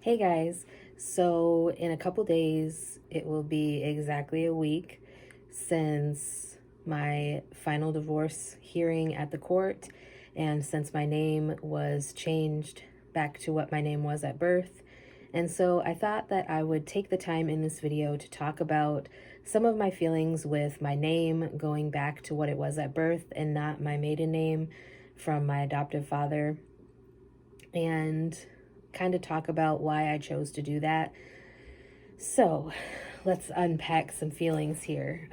Hey guys, so in a couple days, it will be exactly a week since my final divorce hearing at the court, and since my name was changed back to what my name was at birth. And so I thought that I would take the time in this video to talk about some of my feelings with my name going back to what it was at birth and not my maiden name from my adoptive father, and kind of talk about why I chose to do that. So let's unpack some feelings here.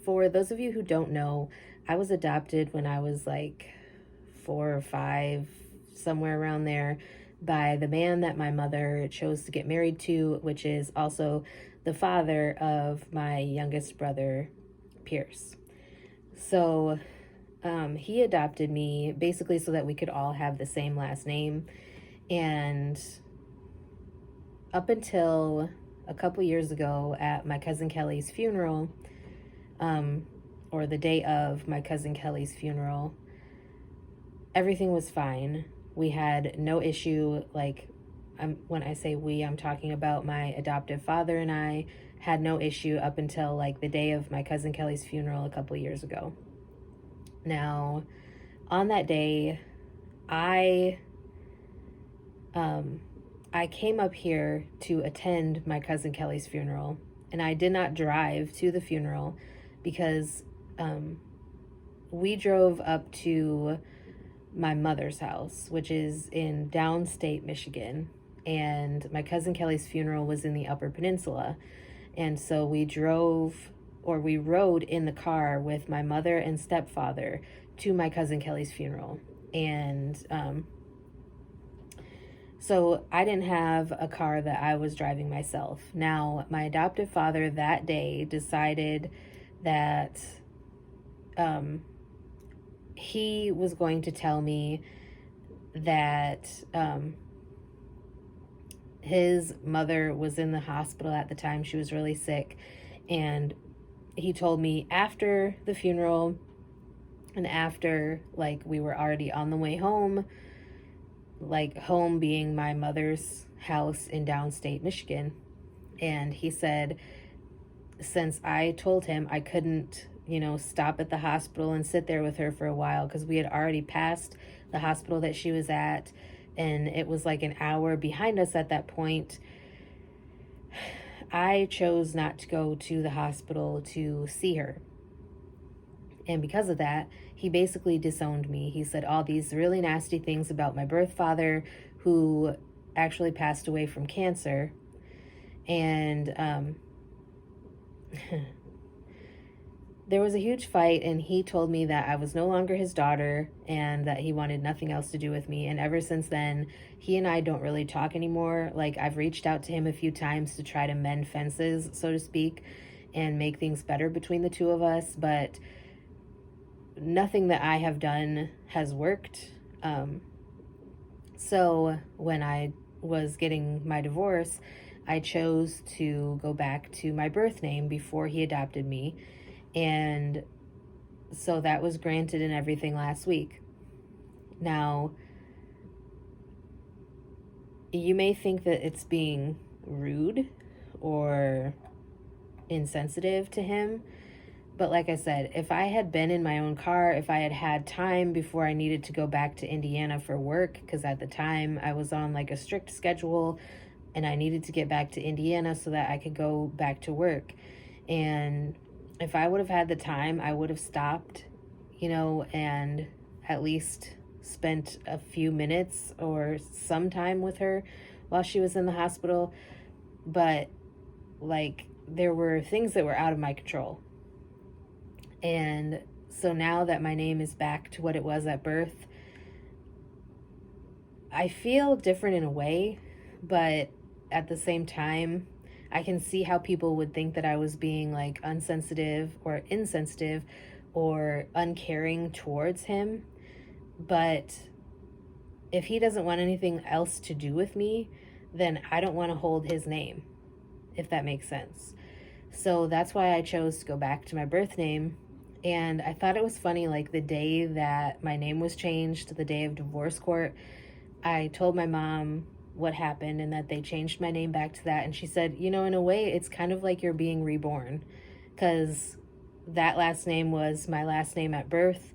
For those of you who don't know, I was adopted when I was like 4 or 5, somewhere around there, by the man that my mother chose to get married to, which is also the father of my youngest brother, Pierce. So he adopted me basically so that we could all have the same last name. And up until a couple years ago at my cousin Kelly's funeral, or the day of my cousin Kelly's funeral, everything was fine. We had no issue. When I say we, I'm talking about my adoptive father and I had no issue up until like the day of my cousin Kelly's funeral a couple years ago. Now, on that day, I I came up here to attend my cousin Kelly's funeral, and I did not drive to the funeral because we drove up to my mother's house, which is in downstate Michigan, and my cousin Kelly's funeral was in the Upper Peninsula. And so we rode in the car with my mother and stepfather to my cousin Kelly's funeral. And so I didn't have a car that I was driving myself. Now, my adoptive father that day decided that he was going to tell me that his mother was in the hospital at the time. She was really sick. And he told me after the funeral and after, like, we were already on the way home, like home being my mother's house in downstate Michigan. And he said, since I told him I couldn't, stop at the hospital and sit there with her for a while because we had already passed the hospital that she was at, and it was like an hour behind us at that point, I chose not to go to the hospital to see her. And because of that, he basically disowned me. He said all these really nasty things about my birth father, who actually passed away from cancer. And there was a huge fight, and he told me that I was no longer his daughter and that he wanted nothing else to do with me. And ever since then, he and I don't really talk anymore. Like, I've reached out to him a few times to try to mend fences, so to speak, and make things better between the two of us, but nothing that I have done has worked. So when I was getting my divorce, I chose to go back to my birth name before he adopted me. And so that was granted and everything last week. Now, you may think that it's being rude or insensitive to him, but like I said, if I had been in my own car, if I had had time before I needed to go back to Indiana for work, because at the time I was on like a strict schedule and I needed to get back to Indiana so that I could go back to work. And if I would have had the time, I would have stopped, and at least spent a few minutes or some time with her while she was in the hospital. But like, there were things that were out of my control. And so now that my name is back to what it was at birth, I feel different in a way, but at the same time, I can see how people would think that I was being like unsensitive or insensitive or uncaring towards him. But if he doesn't want anything else to do with me, then I don't want to hold his name, if that makes sense. So that's why I chose to go back to my birth name. And I thought it was funny, like the day that my name was changed, the day of divorce court, I told my mom what happened and that they changed my name back to that. And she said, you know, in a way, it's kind of like you're being reborn, because that last name was my last name at birth.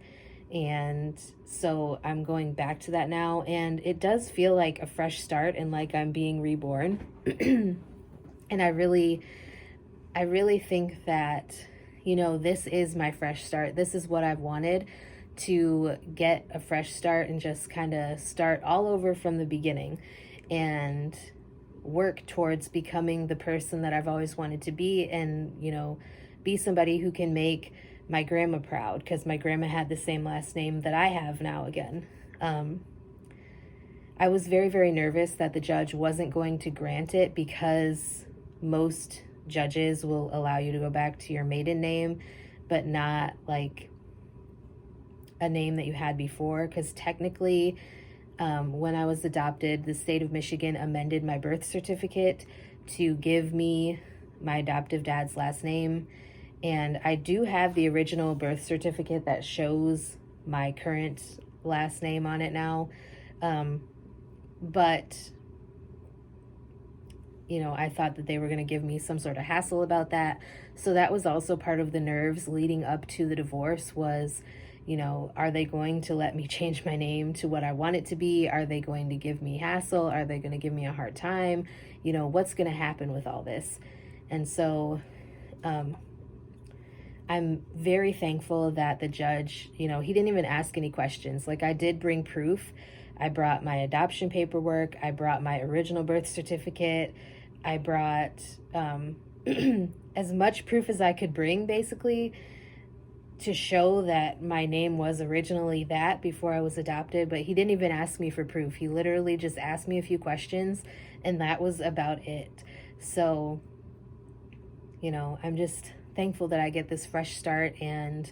And so I'm going back to that now. And it does feel like a fresh start and like I'm being reborn. And I really think that, you know, this is my fresh start. This is what I've wanted, to get a fresh start and just kind of start all over from the beginning and work towards becoming the person that I've always wanted to be, and, you know, be somebody who can make my grandma proud, because my grandma had the same last name that I have now again. I was very, very nervous that the judge wasn't going to grant it, because most judges will allow you to go back to your maiden name, but not like a name that you had before, because technically when I was adopted, the state of Michigan amended my birth certificate to give me my adoptive dad's last name. And I do have the original birth certificate that shows my current last name on it now. But, you know, I thought that they were going to give me some sort of hassle about that. So that was also part of the nerves leading up to the divorce was, you know, are they going to let me change my name to what I want it to be? Are they going to give me hassle? Are they going to give me a hard time? You know, what's going to happen with all this? And so I'm very thankful that the judge, you know, he didn't even ask any questions. Like, I did bring proof. I brought my adoption paperwork. I brought my original birth certificate. I brought as much proof as I could bring, basically, to show that my name was originally that before I was adopted. But he didn't even ask me for proof. He literally just asked me a few questions, and that was about it. So, you know, I'm just thankful that I get this fresh start. And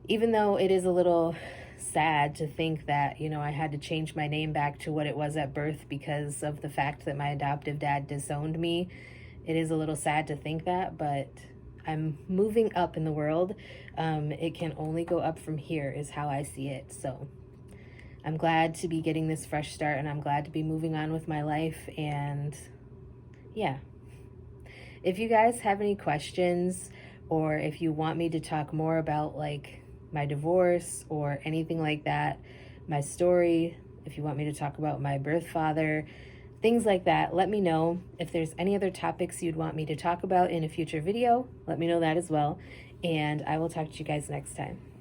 even though it is a little sad to think that, you know, I had to change my name back to what it was at birth because of the fact that my adoptive dad disowned me, it is a little sad to think that, but I'm moving up in the world. It can only go up from here is how I see it. So I'm glad to be getting this fresh start, and I'm glad to be moving on with my life. And yeah, if you guys have any questions, or if you want me to talk more about like my divorce or anything like that, my story, if you want me to talk about my birth father, things like that, let me know. If there's any other topics you'd want me to talk about in a future video, let me know that as well. And I will talk to you guys next time.